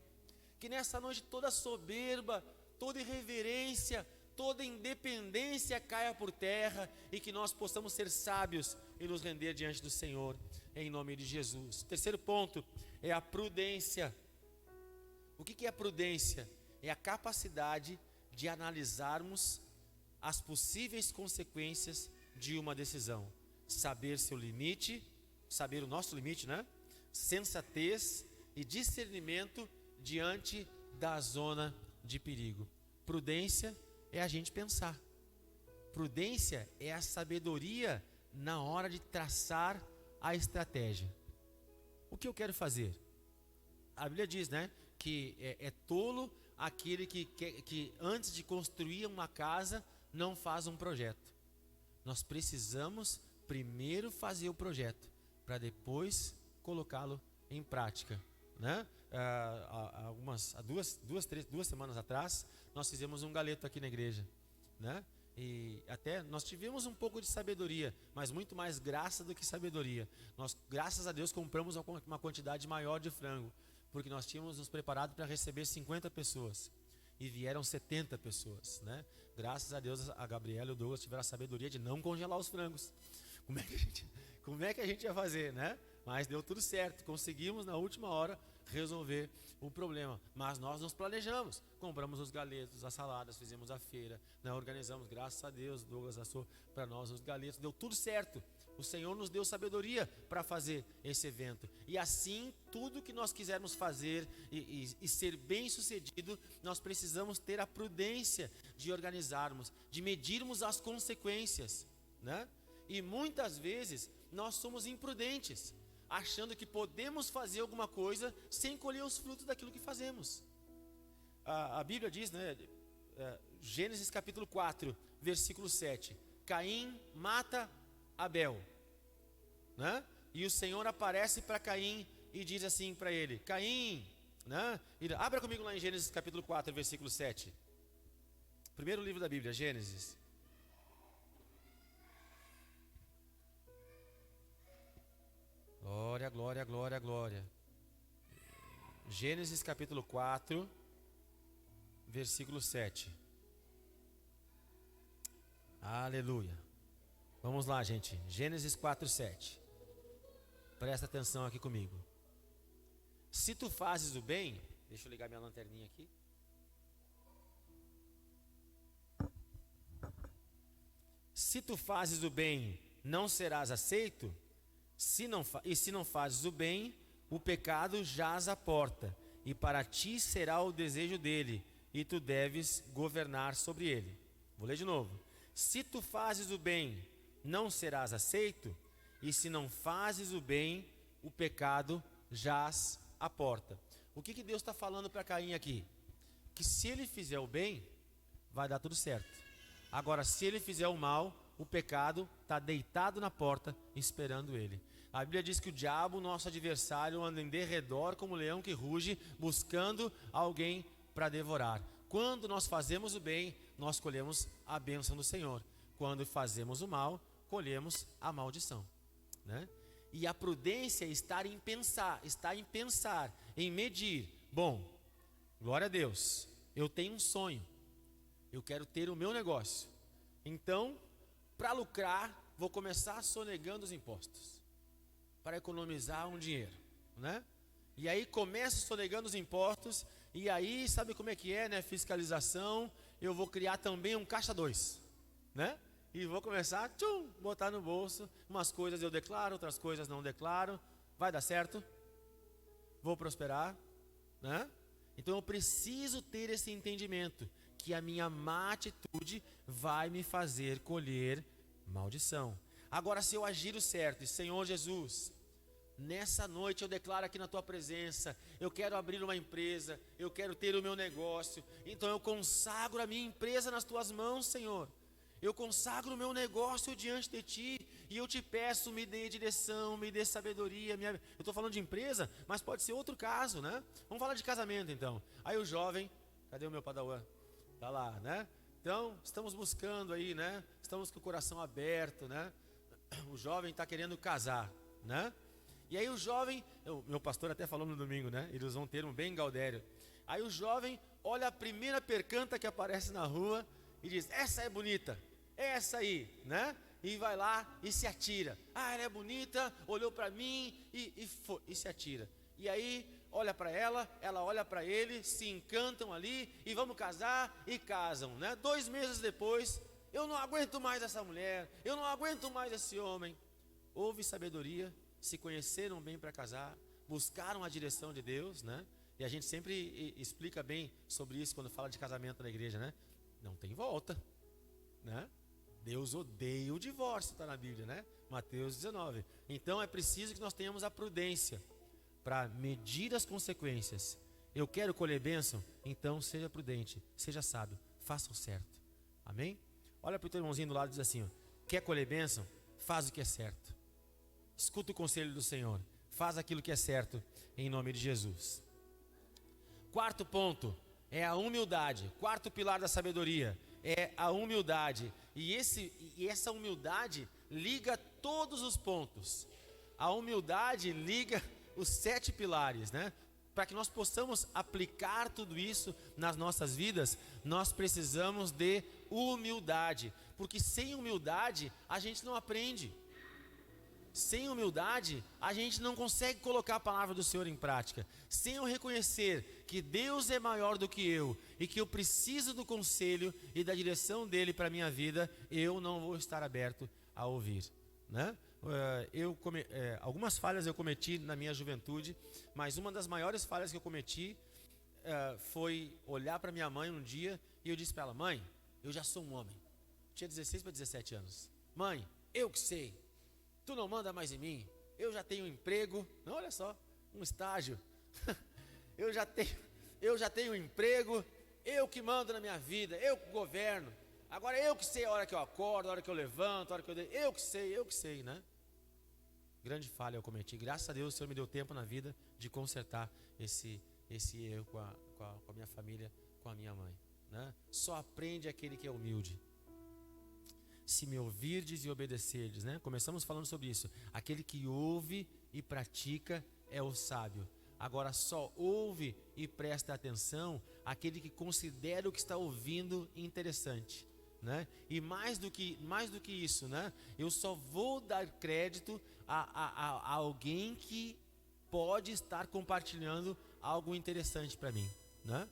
que nessa noite toda soberba, toda irreverência, toda independência caia por terra, e que nós possamos ser sábios e nos render diante do Senhor, em nome de Jesus. Terceiro ponto é a prudência. O que é a prudência? É a capacidade de analisarmos as possíveis consequências de uma decisão, saber seu limite, saber o nosso limite, né? Sensatez e discernimento diante da zona de perigo. Prudência é a gente pensar. Prudência é a sabedoria na hora de traçar a estratégia. O que eu quero fazer? A Bíblia diz, né, que é tolo aquele que antes de construir uma casa não faz um projeto. Nós precisamos primeiro fazer o projeto, para depois colocá-lo em prática, né? Há duas semanas atrás, nós fizemos um galeto aqui na igreja, né? E até nós tivemos um pouco de sabedoria, mas muito mais graça do que sabedoria. Nós, graças a Deus, compramos uma quantidade maior de frango, porque nós tínhamos nos preparado para receber 50 pessoas, e vieram 70 pessoas, né? Graças a Deus, a Gabriela e o Douglas tiveram a sabedoria de não congelar os frangos. Como é que a gente ia fazer, né? Mas deu tudo certo, conseguimos na última hora resolver o problema. Mas nós nos planejamos, compramos os galetos, as saladas, fizemos a feira, né? Organizamos, graças a Deus, Douglas assou para nós os galetos, deu tudo certo. O Senhor nos deu sabedoria para fazer esse evento. E assim, tudo que nós quisermos fazer e ser bem sucedido, nós precisamos ter a prudência de organizarmos, de medirmos as consequências, né? E muitas vezes nós somos imprudentes, achando que podemos fazer alguma coisa sem colher os frutos daquilo que fazemos. A Bíblia diz, né, Gênesis capítulo 4, versículo 7, Caim mata Abel, né? E o Senhor aparece para Caim e diz assim para ele: Caim, né? Abra comigo lá em Gênesis capítulo 4, versículo 7. Primeiro livro da Bíblia, Gênesis. Glória, glória, glória, glória. Gênesis capítulo 4, versículo 7. Aleluia. Vamos lá, gente. Gênesis 4, 7. Presta atenção aqui comigo. Se tu fazes o bem, deixa eu ligar minha lanterninha aqui. Se tu fazes o bem, não serás aceito. Se não fazes o bem, o pecado jaz à porta, e para ti será o desejo dele, e tu deves governar sobre ele. Vou ler de novo. Se tu fazes o bem, não serás aceito, e se não fazes o bem, o pecado jaz à porta. O que Deus está falando para Caim aqui? Que se ele fizer o bem, vai dar tudo certo. Agora, se ele fizer o mal, o pecado está deitado na porta, esperando ele. A Bíblia diz que o diabo, nosso adversário, anda em derredor como um leão que ruge, buscando alguém para devorar. Quando nós fazemos o bem, nós colhemos a bênção do Senhor. Quando fazemos o mal, colhemos a maldição, né? E a prudência está em pensar, em medir. Bom, glória a Deus, eu tenho um sonho, eu quero ter o meu negócio. Então, para lucrar, vou começar sonegando os impostos, para economizar um dinheiro, né? E aí começo sonegando os impostos, e aí sabe como é que é, né? Fiscalização, eu vou criar também um caixa 2, né? E vou começar, botar no bolso, umas coisas eu declaro, outras coisas não declaro, vai dar certo? Vou prosperar, né? Então eu preciso ter esse entendimento, que a minha má atitude vai me fazer colher maldição. Agora, se eu agir o certo, e Senhor Jesus, nessa noite eu declaro aqui na tua presença, eu quero abrir uma empresa, eu quero ter o meu negócio, então eu consagro a minha empresa nas tuas mãos, Senhor. Eu consagro o meu negócio diante de ti, e eu te peço, me dê direção, me dê sabedoria. Eu estou falando de empresa, mas pode ser outro caso, né? Vamos falar de casamento então. Aí o jovem, cadê o meu padawan? Está lá, né? Então, estamos buscando aí, né? Estamos com o coração aberto, né? O jovem está querendo casar, né? E aí o jovem, meu pastor até falou no domingo, né? Eles usam um termo bem gaudério. Aí o jovem olha a primeira percanta que aparece na rua e diz: essa é bonita, essa aí, né? E vai lá e se atira. Ah, ela é bonita, olhou para mim e se atira. E aí olha para ela olha para ele, se encantam ali e vamos casar, e casam, né? 2 meses depois, eu não aguento mais essa mulher, eu não aguento mais esse homem. Houve sabedoria, se conheceram bem para casar, buscaram a direção de Deus, né? E a gente sempre explica bem sobre isso quando fala de casamento na igreja, né? Não tem volta, né? Deus odeia o divórcio, está na Bíblia, né? Mateus 19. Então é preciso que nós tenhamos a prudência para medir as consequências. Eu quero colher bênção, então seja prudente, seja sábio, faça o certo. Amém? Olha para o teu irmãozinho do lado e diz assim: ó, quer colher bênção? Faz o que é certo. Escuta o conselho do Senhor, faz aquilo que é certo, em nome de Jesus. Quarto ponto é a humildade. Quarto pilar da sabedoria é a humildade. E essa humildade liga todos os pontos. A humildade liga os 7 pilares, né? Para que nós possamos aplicar tudo isso nas nossas vidas, nós precisamos de humildade. Porque sem humildade a gente não aprende. Sem humildade, a gente não consegue colocar a palavra do Senhor em prática. Sem eu reconhecer que Deus é maior do que eu e que eu preciso do conselho e da direção dEle para a minha vida, eu não vou estar aberto a ouvir, né? Algumas falhas eu cometi na minha juventude, mas uma das maiores falhas que eu cometi foi olhar para minha mãe um dia e eu disse para ela: mãe, eu já sou um homem. Tinha 16 para 17 anos. Mãe, eu que sei. Tu não manda mais em mim, eu já tenho um emprego, não, olha só, um estágio, eu já tenho um emprego, eu que mando na minha vida, eu que governo, agora eu que sei a hora que eu acordo, a hora que eu levanto, a hora que eu que sei, né? grande falha eu cometi. Graças a Deus o Senhor me deu tempo na vida de consertar esse erro com a minha família, com a minha mãe, né? Só aprende aquele que é humilde. Se me ouvirdes e obedecerdes, né? Começamos falando sobre isso. Aquele que ouve e pratica é o sábio. Agora só ouve e presta atenção aquele que considera o que está ouvindo interessante, né? E mais do que isso, né? Eu só vou dar crédito a alguém que pode estar compartilhando algo interessante para mim, né?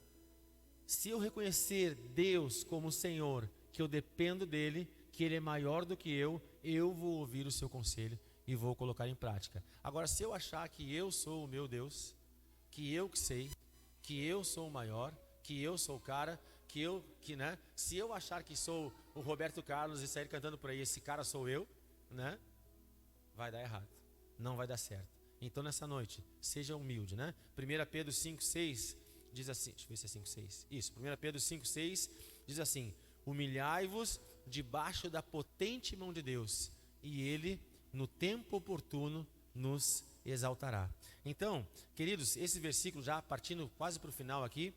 Se eu reconhecer Deus como Senhor, que eu dependo dele, que ele é maior do que eu vou ouvir o seu conselho e vou colocar em prática. Agora, se eu achar que eu sou o meu Deus, que eu que sei, que eu sou o maior, que eu sou o cara, né? Se eu achar que sou o Roberto Carlos e sair cantando por aí, esse cara sou eu, né? Vai dar errado, não vai dar certo. Então nessa noite, seja humilde, né? 1 Pedro 5,6 diz assim, deixa eu ver se é 5,6. Isso, 1 Pedro 5,6 diz assim: humilhai-vos debaixo da potente mão de Deus, e ele, no tempo oportuno, nos exaltará. Então, queridos, esse versículo, já partindo quase para o final aqui,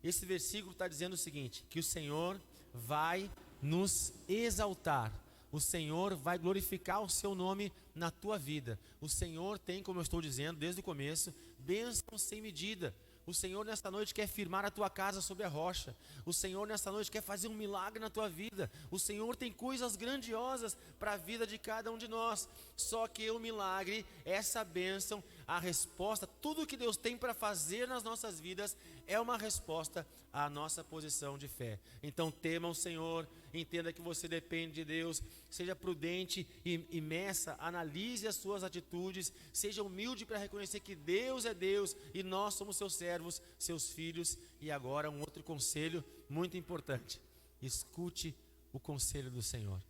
esse versículo está dizendo o seguinte: que o Senhor vai nos exaltar. O Senhor vai glorificar o seu nome na tua vida. O Senhor tem, como eu estou dizendo desde o começo, bênção sem medida. O Senhor nesta noite quer firmar a tua casa sobre a rocha. O Senhor nesta noite quer fazer um milagre na tua vida. O Senhor tem coisas grandiosas para a vida de cada um de nós. Só que o milagre, essa bênção, a resposta, tudo que Deus tem para fazer nas nossas vidas é uma resposta à nossa posição de fé. Então tema o Senhor, entenda que você depende de Deus, seja prudente e meça, analise as suas atitudes, seja humilde para reconhecer que Deus é Deus e nós somos seus servos, seus filhos. E agora um outro conselho muito importante: escute o conselho do Senhor.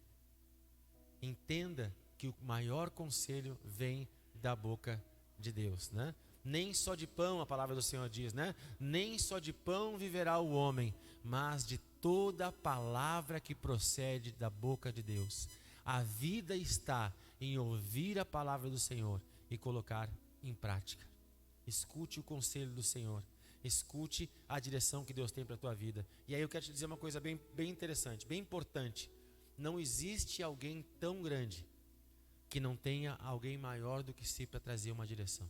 Entenda que o maior conselho vem da boca de Deus, né? Nem só de pão, a palavra do Senhor diz, né? Nem só de pão viverá o homem, mas de toda a palavra que procede da boca de Deus. A vida está em ouvir a palavra do Senhor e colocar em prática. Escute o conselho do Senhor. Escute a direção que Deus tem para a tua vida. E aí eu quero te dizer uma coisa bem interessante, bem importante. Não existe alguém tão grande que não tenha alguém maior do que si para trazer uma direção.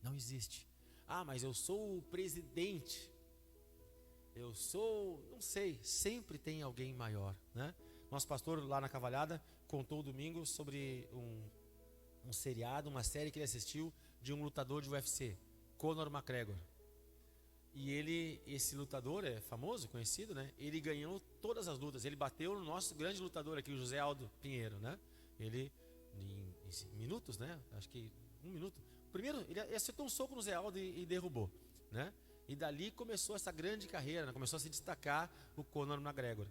Não existe. Ah, mas eu sou o presidente. Eu sou, não sei, sempre tem alguém maior, né? Nosso pastor lá na Cavalhada contou domingo sobre um seriado, uma série que ele assistiu de um lutador de UFC, Conor McGregor. E esse lutador é famoso, conhecido, né? Ele ganhou todas as lutas. Ele bateu no nosso grande lutador aqui, o José Aldo Pinheiro, né? Ele, em minutos, né? Acho que 1 minuto. Primeiro, ele acertou um soco no José Aldo e derrubou, né? E dali começou essa grande carreira, né? Começou a se destacar o Conor McGregor.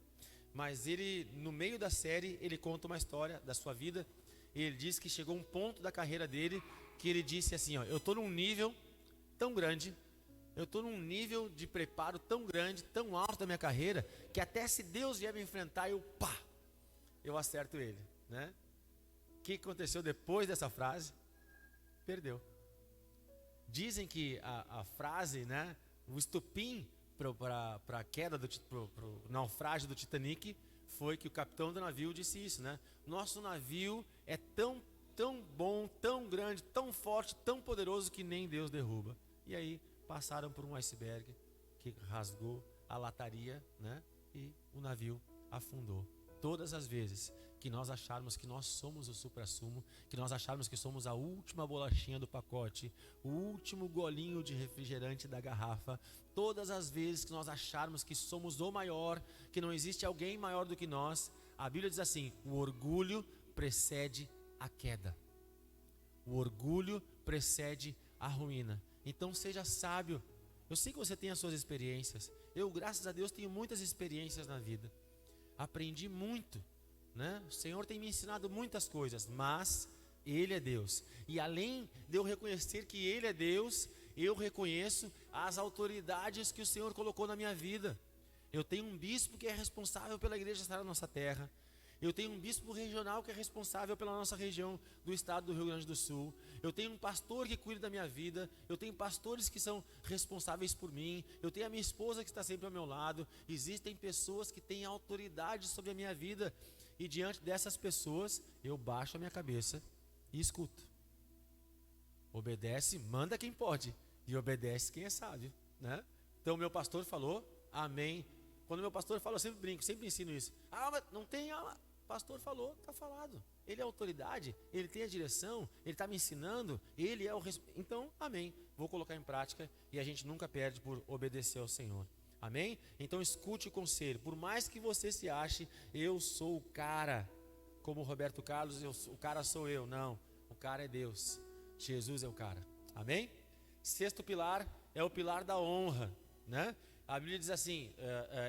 Mas ele, no meio da série, ele conta uma história da sua vida. E ele diz que chegou um ponto da carreira dele que ele disse assim, ó: eu estou num nível tão grande, eu estou num nível de preparo tão grande, tão alto da minha carreira, que até se Deus vier me enfrentar, eu acerto ele, né? O que aconteceu depois dessa frase? Perdeu. Dizem que a frase, né, o estopim para a queda, pro naufrágio do Titanic, foi que o capitão do navio disse isso, né? Nosso navio é tão bom, tão grande, tão forte, tão poderoso que nem Deus derruba. E aí passaram por um iceberg que rasgou a lataria, né? E o navio afundou. Todas as vezes que nós acharmos que nós somos o suprassumo, que nós acharmos que somos a última bolachinha do pacote, o último golinho de refrigerante da garrafa, todas as vezes que nós acharmos que somos o maior, que não existe alguém maior do que nós, a Bíblia diz assim: o orgulho precede a queda. O orgulho precede a ruína. Então seja sábio. Eu sei que você tem as suas experiências. Eu, graças a Deus, tenho muitas experiências na vida. Aprendi muito, né? O Senhor tem me ensinado muitas coisas, mas Ele é Deus. E além de eu reconhecer que Ele é Deus, eu reconheço as autoridades que o Senhor colocou na minha vida. Eu tenho um bispo que é responsável pela igreja estar na nossa terra. Eu tenho um bispo regional que é responsável pela nossa região do estado do Rio Grande do Sul. Eu tenho um pastor que cuida da minha vida. Eu tenho pastores que são responsáveis por mim. Eu tenho a minha esposa que está sempre ao meu lado. Existem pessoas que têm autoridade sobre a minha vida. E diante dessas pessoas, eu baixo a minha cabeça e escuto. Obedece, manda quem pode. E obedece quem é sábio, né? Então, meu pastor falou, amém. Quando meu pastor fala, eu sempre brinco, sempre ensino isso. Ah, mas não tem... pastor falou, está falado. Ele é a autoridade, ele tem a direção, ele está me ensinando, ele é o... Então, amém. Vou colocar em prática e a gente nunca perde por obedecer ao Senhor. Amém? Então, escute o conselho. Por mais que você se ache, eu sou o cara. Como o Roberto Carlos, o cara sou eu. Não, o cara é Deus. Jesus é o cara. Amém? Sexto pilar é o pilar da honra, né? A Bíblia diz assim,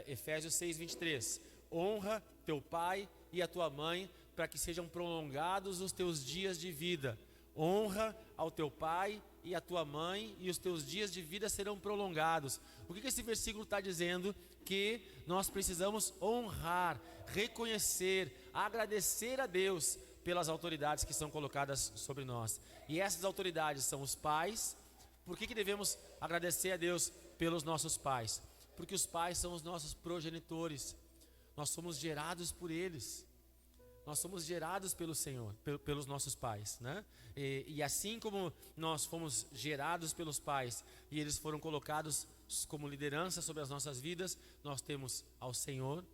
Efésios 6:23, honra teu pai e a tua mãe, para que sejam prolongados os teus dias de vida. Honra ao teu pai e a tua mãe, e os teus dias de vida serão prolongados. O que esse versículo está dizendo? Que nós precisamos honrar, reconhecer, agradecer a Deus pelas autoridades que são colocadas sobre nós. E essas autoridades são os pais. Por que devemos agradecer a Deus pelos nossos pais? Porque os pais são os nossos progenitores. Nós somos gerados por eles. Nós somos gerados pelo Senhor, pelos nossos pais, né? E assim como nós fomos gerados pelos pais e eles foram colocados como liderança sobre as nossas vidas, nós temos ao Senhor,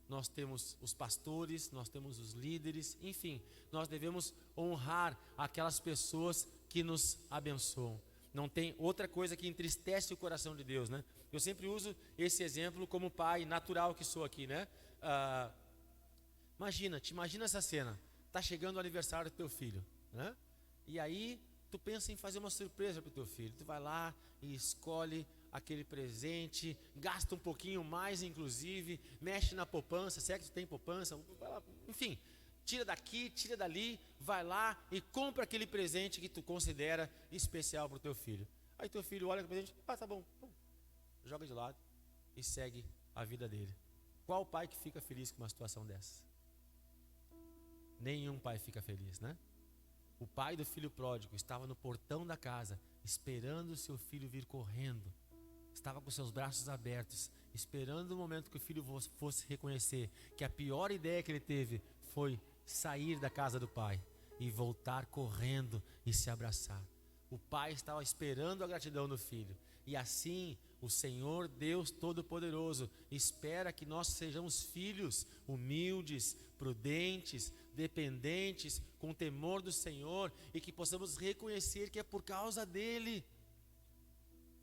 nós temos os pastores, nós temos os líderes, enfim, nós devemos honrar aquelas pessoas que nos abençoam. Não tem outra coisa que entristece o coração de Deus, né? Eu sempre uso esse exemplo como pai natural que sou aqui, né? Imagina essa cena. Tá chegando o aniversário do teu filho, né? E aí tu pensa em fazer uma surpresa para o teu filho. Tu vai lá e escolhe aquele presente, gasta um pouquinho mais, inclusive, mexe na poupança, se é que tu tem poupança, vai lá, enfim, tira daqui, tira dali, vai lá e compra aquele presente que tu considera especial para o teu filho. Aí teu filho olha para o presente, tá bom, joga de lado e segue a vida dele. Qual pai que fica feliz com uma situação dessa? Nenhum pai fica feliz, né? O pai do filho pródigo estava no portão da casa, esperando o seu filho vir correndo. Estava com seus braços abertos, esperando o momento que o filho fosse reconhecer que a pior ideia que ele teve foi sair da casa do pai e voltar correndo e se abraçar. O pai estava esperando a gratidão do filho. E assim, o Senhor Deus Todo-Poderoso espera que nós sejamos filhos humildes, prudentes, dependentes, com temor do Senhor, e que possamos reconhecer que é por causa dele.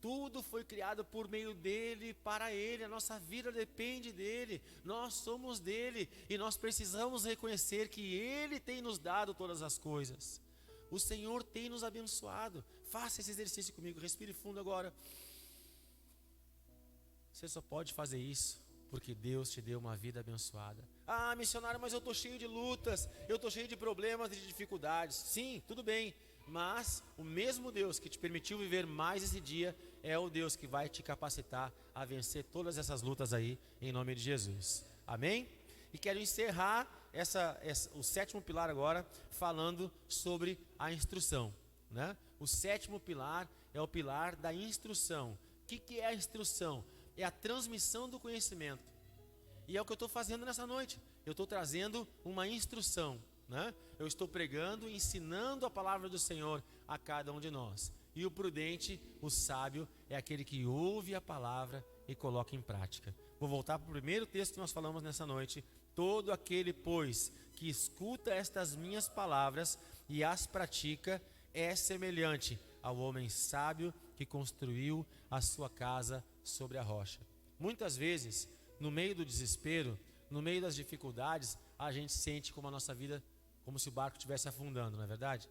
Tudo foi criado por meio dele, para ele, a nossa vida depende dele, nós somos dele, e nós precisamos reconhecer que ele tem nos dado todas as coisas. O Senhor tem nos abençoado. Faça esse exercício comigo, respire fundo agora. Você só pode fazer isso porque Deus te deu uma vida abençoada. Ah, missionário, mas eu estou cheio de lutas, eu estou cheio de problemas e de dificuldades. Sim, tudo bem, mas o mesmo Deus que te permitiu viver mais esse dia é o Deus que vai te capacitar a vencer todas essas lutas aí, em nome de Jesus. Amém? E quero encerrar o sétimo pilar agora, falando sobre a instrução, né? O sétimo pilar é o pilar da instrução. O que é a instrução? É a transmissão do conhecimento. E é o que eu estou fazendo nessa noite. Eu estou trazendo uma instrução, né? Eu estou pregando, ensinando a palavra do Senhor a cada um de nós. E o prudente, o sábio, é aquele que ouve a palavra e coloca em prática. Vou voltar para o primeiro texto que nós falamos nessa noite. Todo aquele, pois, que escuta estas minhas palavras e as pratica, é semelhante ao homem sábio que construiu a sua casa sobre a rocha. Muitas vezes, no meio do desespero, no meio das dificuldades, a gente sente como a nossa vida, como se o barco estivesse afundando, não é verdade?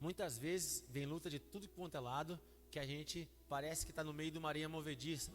Muitas vezes vem luta de tudo quanto é lado, que a gente parece que está no meio de uma areia movediça,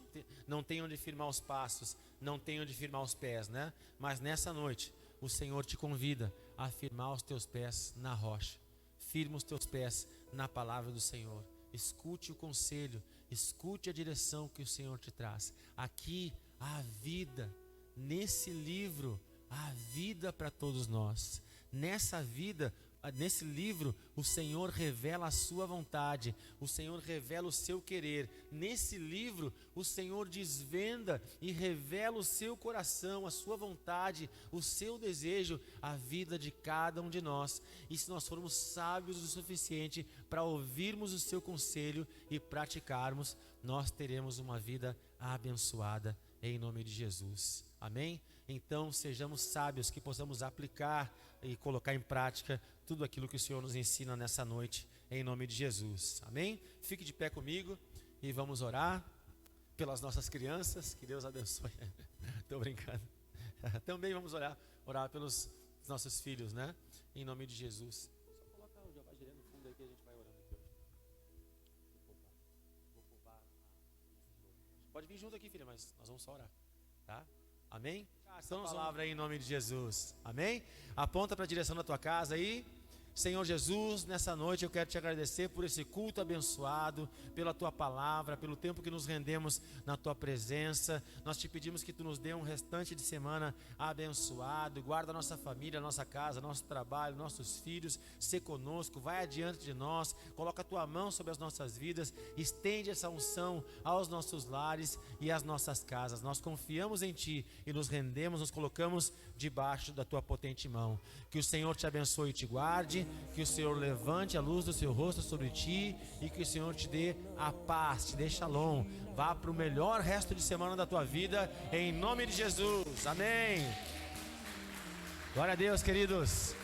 não tem onde firmar os passos, não tem onde firmar os pés, né? Mas nessa noite, o Senhor te convida a firmar os teus pés na rocha. Firma os teus pés na palavra do Senhor. Escute o conselho, escute a direção que o Senhor te traz. Aqui há vida, nesse livro a vida para todos nós. Nessa vida, nesse livro, o Senhor revela a sua vontade, o Senhor revela o seu querer. Nesse livro, o Senhor desvenda e revela o seu coração, a sua vontade, o seu desejo, a vida de cada um de nós. E se nós formos sábios o suficiente para ouvirmos o seu conselho e praticarmos, nós teremos uma vida abençoada em nome de Jesus. Amém? Então, sejamos sábios, que possamos aplicar e colocar em prática tudo aquilo que o Senhor nos ensina nessa noite, em nome de Jesus. Amém? Fique de pé comigo e vamos orar pelas nossas crianças, que Deus abençoe. Estou brincando. Também vamos orar pelos nossos filhos, né? Em nome de Jesus. Só colocar o Jeová Jireh no fundo aí que a gente vai orando aqui hoje. Vou poupar. Pode vir junto aqui, filha, mas nós vamos só orar, tá? Amém? Essa palavra aí em nome de Jesus. Amém? Aponta para a direção da tua casa aí. Senhor Jesus, nessa noite eu quero te agradecer por esse culto abençoado, pela tua palavra, pelo tempo que nos rendemos na tua presença. Nós te pedimos que tu nos dê um restante de semana abençoado. Guarda a nossa família, a nossa casa, nosso trabalho, nossos filhos. Sê conosco, vai adiante de nós. Coloca a tua mão sobre as nossas vidas. Estende essa unção aos nossos lares e às nossas casas. Nós confiamos em ti e nos rendemos, nos colocamos debaixo da tua potente mão. Que o Senhor te abençoe e te guarde. Que o Senhor levante a luz do seu rosto sobre ti e que o Senhor te dê a paz, te dê shalom. Vá para o melhor resto de semana da tua vida, em nome de Jesus. Amém. Glória a Deus, queridos.